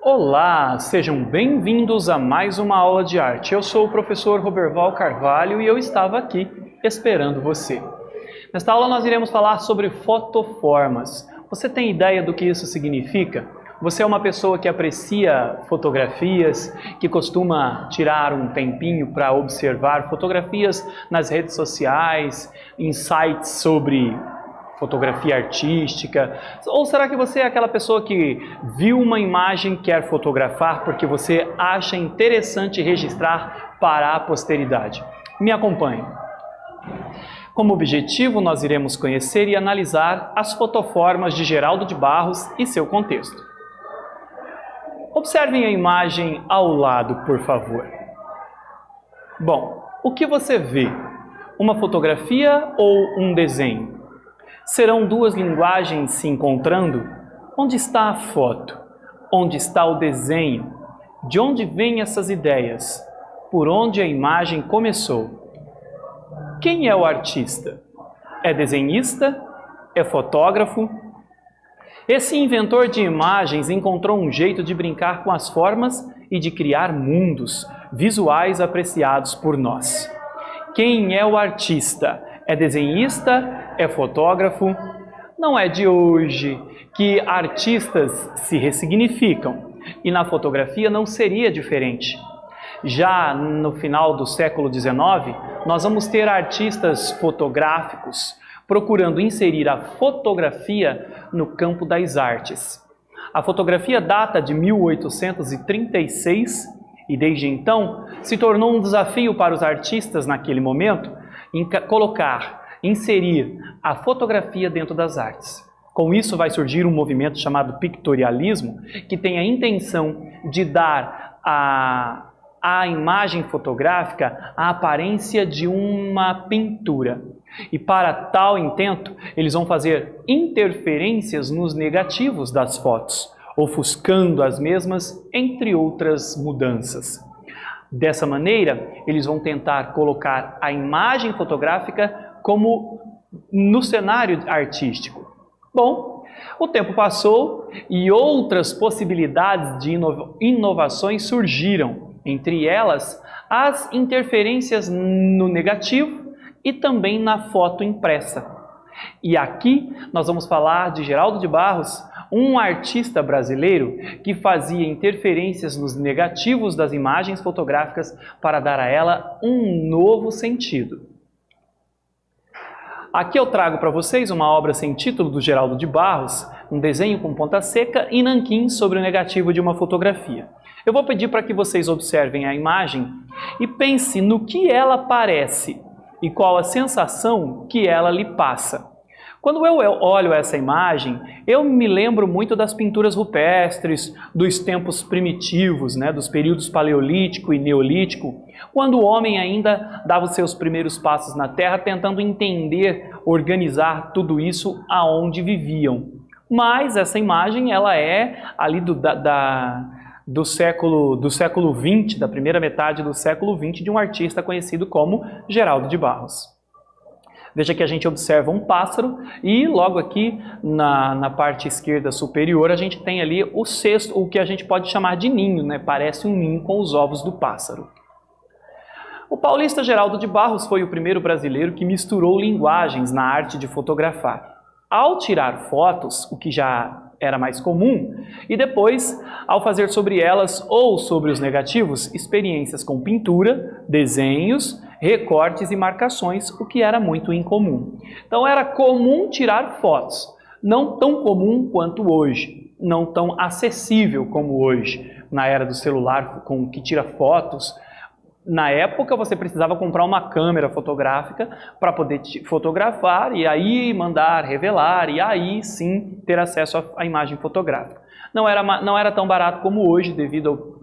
Olá, sejam bem-vindos a mais uma aula de arte. Eu sou o professor Roberval Carvalho e eu estava aqui esperando você. Nesta aula nós iremos falar sobre fotoformas. Você tem ideia do que isso significa? Você é uma pessoa que aprecia fotografias, que costuma tirar um tempinho para observar fotografias nas redes sociais, em sites sobre fotografia artística? Ou será que você é aquela pessoa que viu uma imagem e quer fotografar porque você acha interessante registrar para a posteridade? Me acompanhe. Como objetivo, nós iremos conhecer e analisar as fotoformas de Geraldo de Barros e seu contexto. Observem a imagem ao lado, por favor. Bom, o que você vê? Uma fotografia ou um desenho? Serão duas linguagens se encontrando? Onde está a foto? Onde está o desenho? De onde vêm essas ideias? Por onde a imagem começou? Quem é o artista? É desenhista? É fotógrafo? Esse inventor de imagens encontrou um jeito de brincar com as formas e de criar mundos visuais apreciados por nós. Quem é o artista? É desenhista? É fotógrafo? Não é de hoje que artistas se ressignificam, e na fotografia não seria diferente. Já no final do século XIX, nós vamos ter artistas fotográficos procurando inserir a fotografia no campo das artes. A fotografia data de 1836 e desde então se tornou um desafio para os artistas naquele momento inserir a fotografia dentro das artes. Com isso vai surgir um movimento chamado pictorialismo, que tem a intenção de dar à imagem fotográfica a aparência de uma pintura. E para tal intento, eles vão fazer interferências nos negativos das fotos, ofuscando as mesmas, entre outras mudanças. Dessa maneira, eles vão tentar colocar a imagem fotográfica como no cenário artístico. Bom, o tempo passou e outras possibilidades de inovações surgiram, entre elas as interferências no negativo e também na foto impressa. E aqui nós vamos falar de Geraldo de Barros, um artista brasileiro que fazia interferências nos negativos das imagens fotográficas para dar a ela um novo sentido. Aqui eu trago para vocês uma obra sem título do Geraldo de Barros, um desenho com ponta seca e nanquim sobre o negativo de uma fotografia. Eu vou pedir para que vocês observem a imagem e pensem no que ela parece e qual a sensação que ela lhe passa. Quando eu olho essa imagem, eu me lembro muito das pinturas rupestres, dos tempos primitivos, dos períodos paleolítico e neolítico, quando o homem ainda dava os seus primeiros passos na Terra, tentando entender, organizar tudo isso aonde viviam. Mas essa imagem, ela é ali do século XX, da primeira metade do século XX, de um artista conhecido como Geraldo de Barros. Veja que a gente observa um pássaro e logo aqui na parte esquerda superior a gente tem ali o cesto, o que a gente pode chamar de ninho, Parece um ninho com os ovos do pássaro. O paulista Geraldo de Barros foi o primeiro brasileiro que misturou linguagens na arte de fotografar. Ao tirar fotos, o que já era mais comum, e depois, ao fazer sobre elas ou sobre os negativos, experiências com pintura, desenhos, recortes e marcações, o que era muito incomum. Então era comum tirar fotos, não tão comum quanto hoje, não tão acessível como hoje, na era do celular com que tira fotos. Na época você precisava comprar uma câmera fotográfica para poder fotografar e aí mandar revelar e aí sim ter acesso à imagem fotográfica. Não era tão barato como hoje devido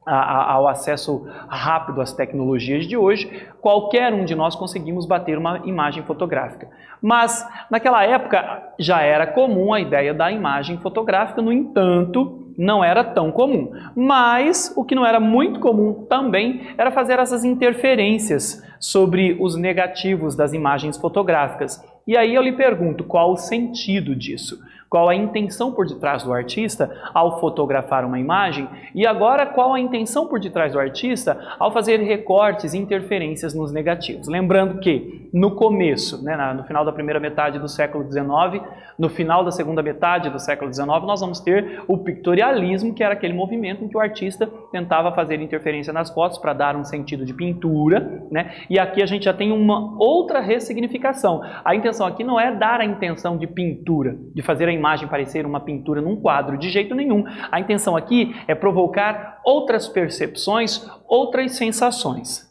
ao acesso rápido às tecnologias de hoje. Qualquer um de nós conseguimos bater uma imagem fotográfica. Mas naquela época já era comum a ideia da imagem fotográfica, no entanto, não era tão comum. Mas o que não era muito comum também era fazer essas interferências sobre os negativos das imagens fotográficas. E aí eu lhe pergunto, qual o sentido disso? qual a intenção por detrás do artista ao fotografar uma imagem e agora qual a intenção por detrás do artista ao fazer recortes e interferências nos negativos. Lembrando que no começo, no final da primeira metade do século XIX, no final da segunda metade do século XIX, nós vamos ter o pictorialismo, que era aquele movimento em que o artista tentava fazer interferência nas fotos para dar um sentido de pintura, E aqui a gente já tem uma outra ressignificação. A intenção aqui não é dar a intenção de pintura, de fazer a imagem parecer uma pintura num quadro, de jeito nenhum. A intenção aqui é provocar outras percepções, outras sensações.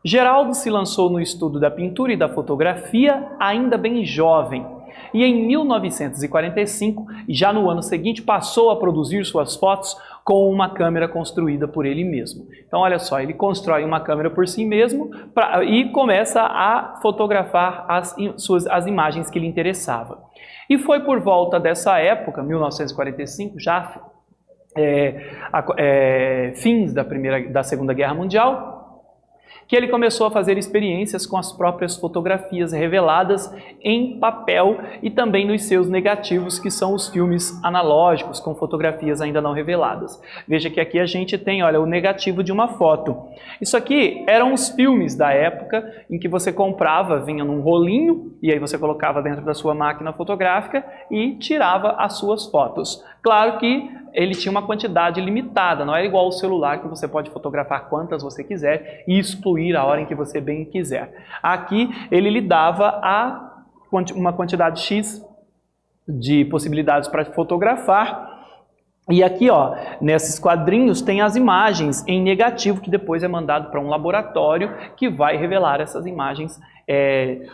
Geraldo se lançou no estudo da pintura e da fotografia ainda bem jovem. E em 1945, já no ano seguinte, passou a produzir suas fotos com uma câmera construída por ele mesmo. Então, olha só, ele constrói uma câmera por si mesmo e começa a fotografar as imagens que lhe interessavam. E foi por volta dessa época, 1945, já fins da Segunda Guerra Mundial, que ele começou a fazer experiências com as próprias fotografias reveladas em papel e também nos seus negativos, que são os filmes analógicos com fotografias ainda não reveladas. Veja que aqui a gente tem, olha, o negativo de uma foto. Isso aqui eram os filmes da época em que você comprava, vinha num rolinho e aí você colocava dentro da sua máquina fotográfica e tirava as suas fotos. Claro que ele tinha uma quantidade limitada, não era igual ao celular que você pode fotografar quantas você quiser e excluir a hora em que você bem quiser. Aqui ele lhe dava uma quantidade X de possibilidades para fotografar. E aqui, ó, nesses quadrinhos tem as imagens em negativo que depois é mandado para um laboratório que vai revelar essas imagens,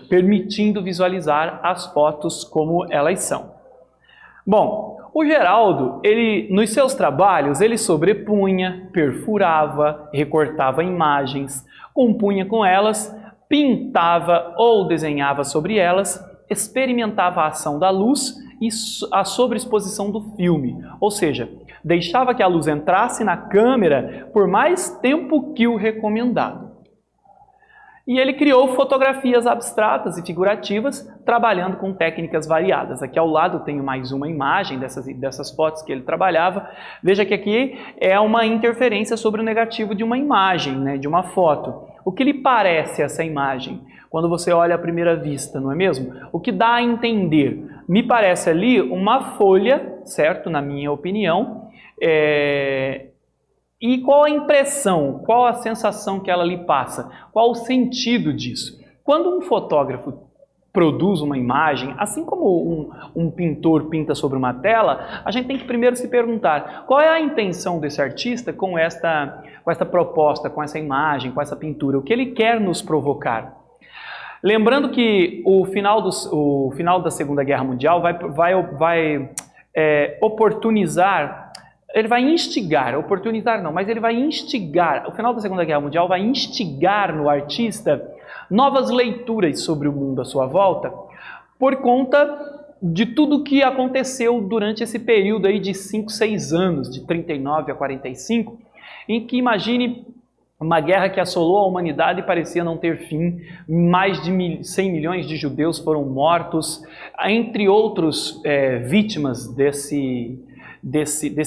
permitindo visualizar as fotos como elas são. Bom, o Geraldo, nos seus trabalhos, ele sobrepunha, perfurava, recortava imagens, compunha com elas, pintava ou desenhava sobre elas, experimentava a ação da luz e a sobreexposição do filme, ou seja, deixava que a luz entrasse na câmera por mais tempo que o recomendado. E ele criou fotografias abstratas e figurativas, trabalhando com técnicas variadas. Aqui ao lado tenho mais uma imagem dessas fotos que ele trabalhava. Veja que aqui é uma interferência sobre o negativo de uma imagem, de uma foto. O que lhe parece essa imagem? Quando você olha à primeira vista, não é mesmo? O que dá a entender? Me parece ali uma folha, certo? Na minha opinião. E qual a impressão, qual a sensação que ela lhe passa? Qual o sentido disso? Quando um fotógrafo produz uma imagem, assim como um pintor pinta sobre uma tela, a gente tem que primeiro se perguntar qual é a intenção desse artista com esta proposta, com essa imagem, com essa pintura, o que ele quer nos provocar. Lembrando que o final da Segunda Guerra Mundial vai oportunizar. Ele vai instigar, oportunizar não, mas ele vai instigar, o final da Segunda Guerra Mundial vai instigar no artista novas leituras sobre o mundo à sua volta, por conta de tudo que aconteceu durante esse período aí de 5, 6 anos, de 39 a 45, em que imagine uma guerra que assolou a humanidade e parecia não ter fim, mais de 100 milhões de judeus foram mortos, entre outros vítimas desse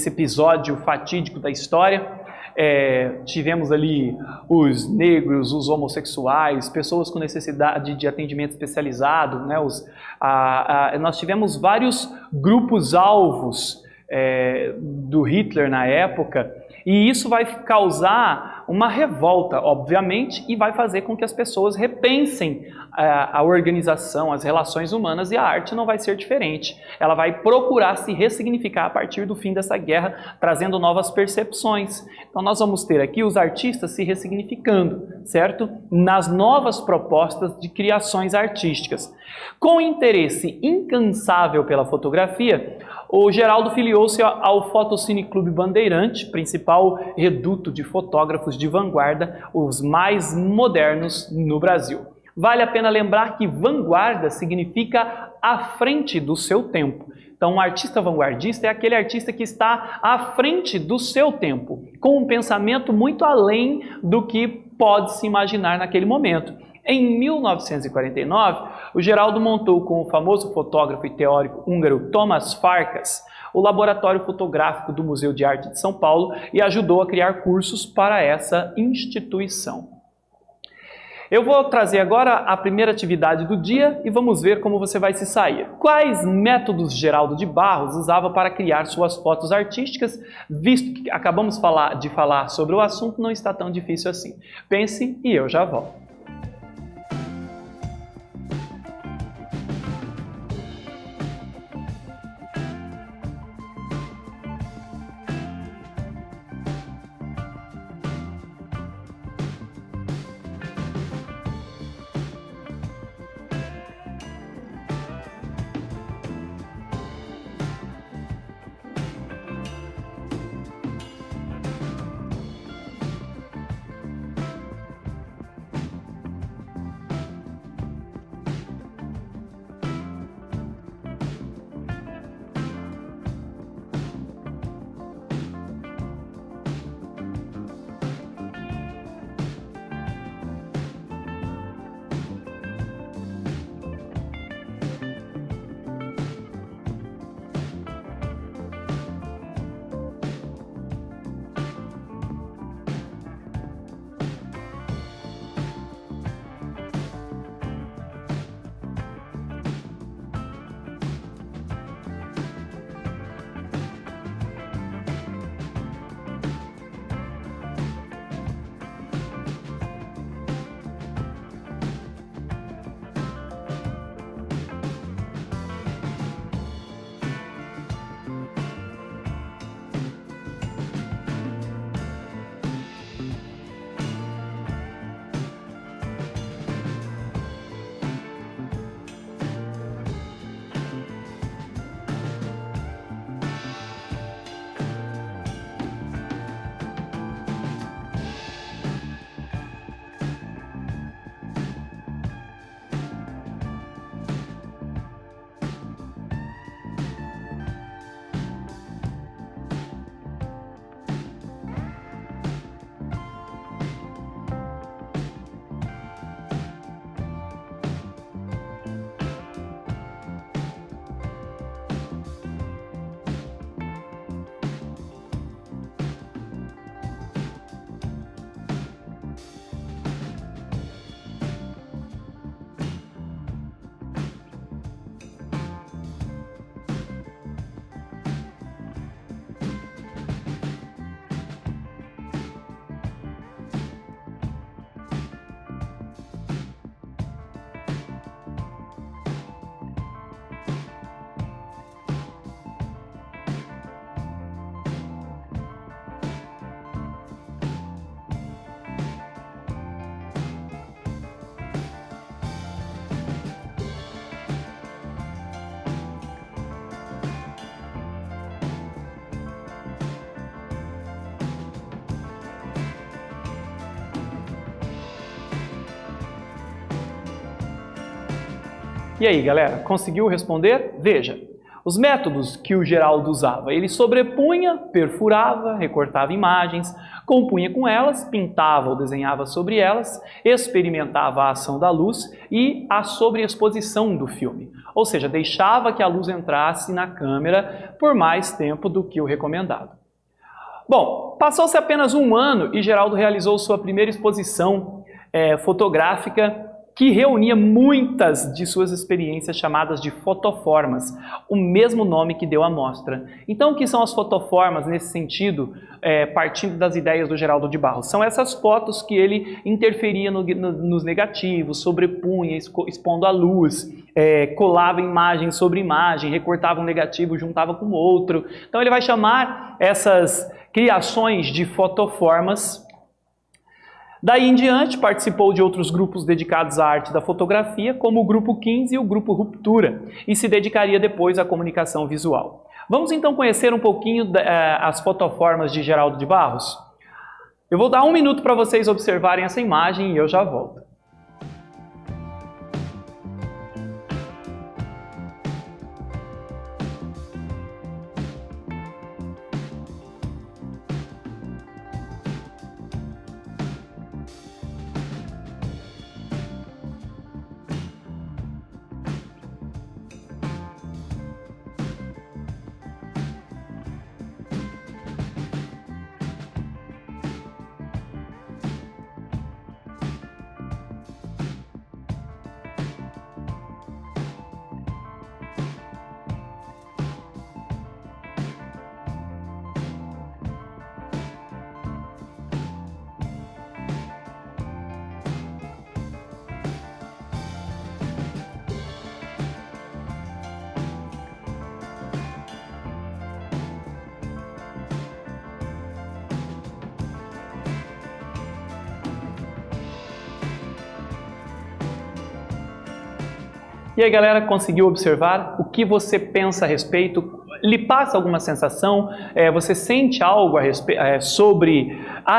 episódio fatídico da história. Tivemos ali os negros, os homossexuais, pessoas com necessidade de atendimento especializado, nós tivemos vários grupos alvos do Hitler na época, e isso vai causar uma revolta, obviamente, e vai fazer com que as pessoas repensem a organização, as relações humanas, e a arte não vai ser diferente. Ela vai procurar se ressignificar a partir do fim dessa guerra, trazendo novas percepções. Então nós vamos ter aqui os artistas se ressignificando, certo? Nas novas propostas de criações artísticas. Com interesse incansável pela fotografia, o Geraldo filiou-se ao Fotocine Clube Bandeirante, principal reduto de fotógrafos de vanguarda, os mais modernos no Brasil. Vale a pena lembrar que vanguarda significa à frente do seu tempo. Então, um artista vanguardista é aquele artista que está à frente do seu tempo, com um pensamento muito além do que pode se imaginar naquele momento. Em 1949, o Geraldo montou com o famoso fotógrafo e teórico húngaro Thomas Farkas o Laboratório Fotográfico do Museu de Arte de São Paulo e ajudou a criar cursos para essa instituição. Eu vou trazer agora a primeira atividade do dia e vamos ver como você vai se sair. Quais métodos Geraldo de Barros usava para criar suas fotos artísticas? Visto que acabamos de falar sobre o assunto, não está tão difícil assim. Pense e eu já volto. E aí, galera, conseguiu responder? Veja, os métodos que o Geraldo usava, ele sobrepunha, perfurava, recortava imagens, compunha com elas, pintava ou desenhava sobre elas, experimentava a ação da luz e a sobreexposição do filme, ou seja, deixava que a luz entrasse na câmera por mais tempo do que o recomendado. Bom, passou-se apenas um ano e Geraldo realizou sua primeira exposição fotográfica que reunia muitas de suas experiências chamadas de fotoformas, o mesmo nome que deu à mostra. Então, o que são as fotoformas nesse sentido, partindo das ideias do Geraldo de Barros? São essas fotos que ele interferia nos negativos, sobrepunha, expondo a luz, colava imagem sobre imagem, recortava um negativo, juntava com outro. Então, ele vai chamar essas criações de fotoformas. Daí em diante, participou de outros grupos dedicados à arte da fotografia, como o Grupo 15 e o Grupo Ruptura, e se dedicaria depois à comunicação visual. Vamos então conhecer um pouquinho as fotoformas de Geraldo de Barros? Eu vou dar um minuto para vocês observarem essa imagem e eu já volto. E aí, galera, conseguiu observar o que você pensa a respeito? Lhe passa alguma sensação? Você sente algo a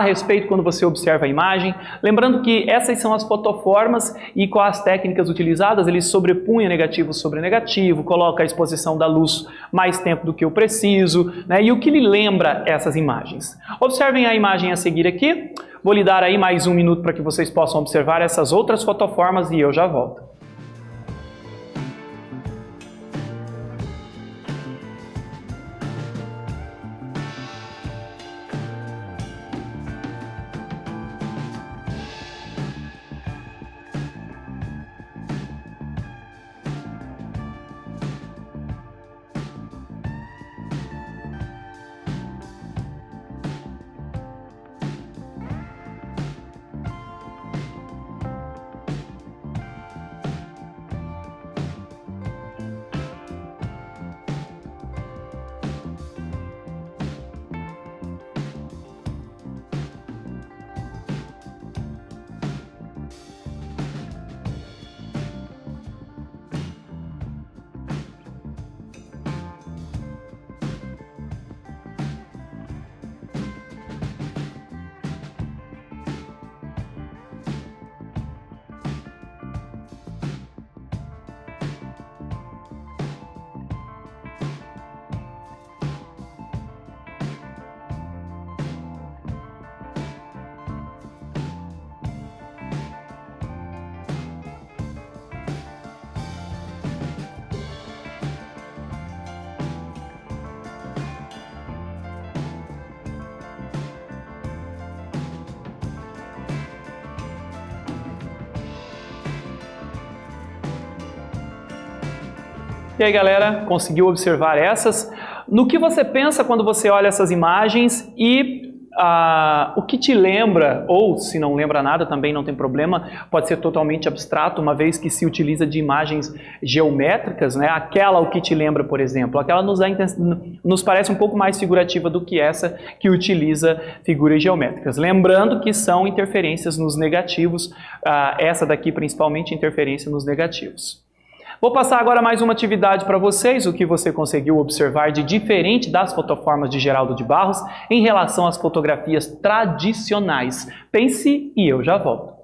respeito quando você observa a imagem? Lembrando que essas são as fotoformas e com as técnicas utilizadas, ele sobrepunha negativo sobre negativo, coloca a exposição da luz mais tempo do que eu preciso, né? E o que lhe lembra essas imagens? Observem a imagem a seguir aqui. Vou lhe dar aí mais um minuto para que vocês possam observar essas outras fotoformas e eu já volto. E aí, galera, conseguiu observar essas? No que você pensa quando você olha essas imagens e o que te lembra, ou se não lembra nada também não tem problema, pode ser totalmente abstrato, uma vez que se utiliza de imagens geométricas, né? Aquela o que te lembra, por exemplo, aquela nos parece um pouco mais figurativa do que essa que utiliza figuras geométricas. Lembrando que são interferências nos negativos, essa daqui principalmente interferência nos negativos. Vou passar agora mais uma atividade para vocês, o que você conseguiu observar de diferente das fotoformas de Geraldo de Barros em relação às fotografias tradicionais. Pense e eu já volto.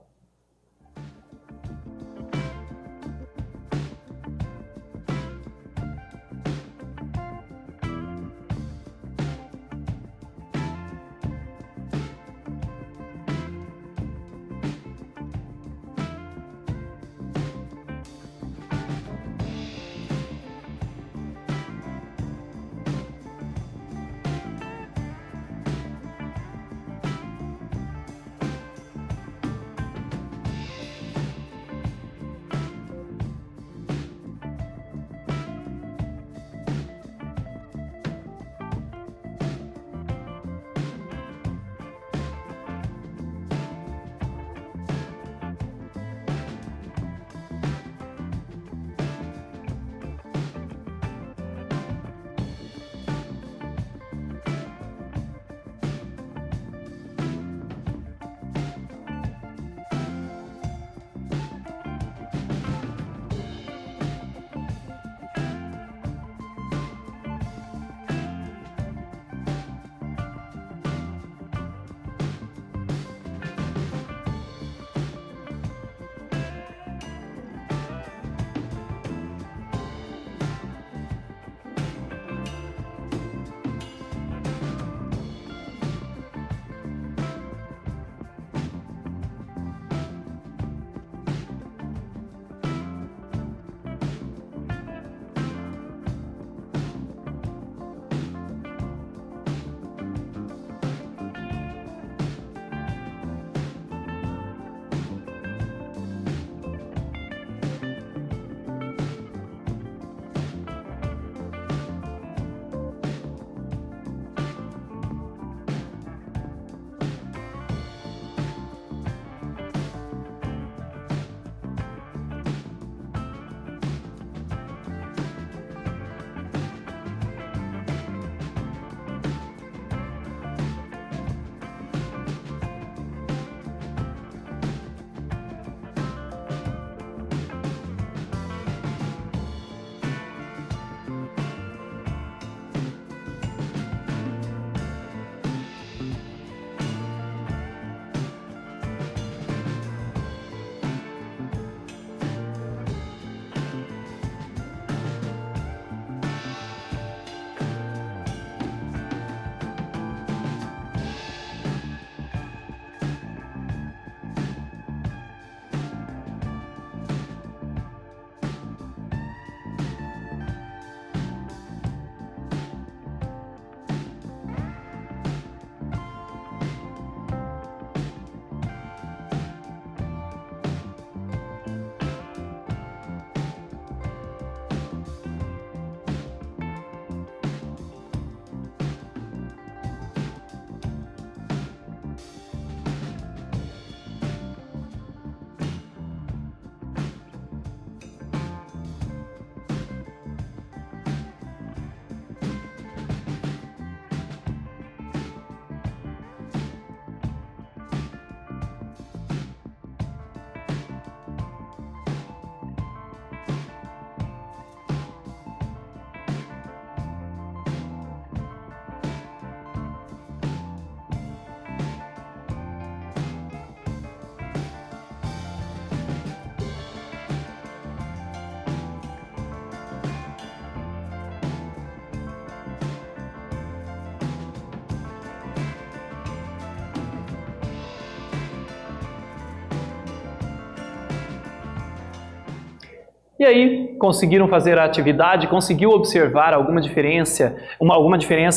E aí, conseguiram fazer a atividade? Conseguiu observar alguma diferença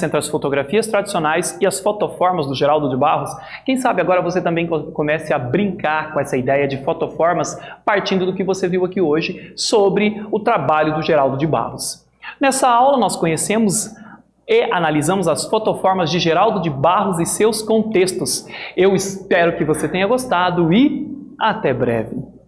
entre as fotografias tradicionais e as fotoformas do Geraldo de Barros? Quem sabe agora você também comece a brincar com essa ideia de fotoformas, partindo do que você viu aqui hoje sobre o trabalho do Geraldo de Barros. Nessa aula nós conhecemos e analisamos as fotoformas de Geraldo de Barros e seus contextos. Eu espero que você tenha gostado e até breve!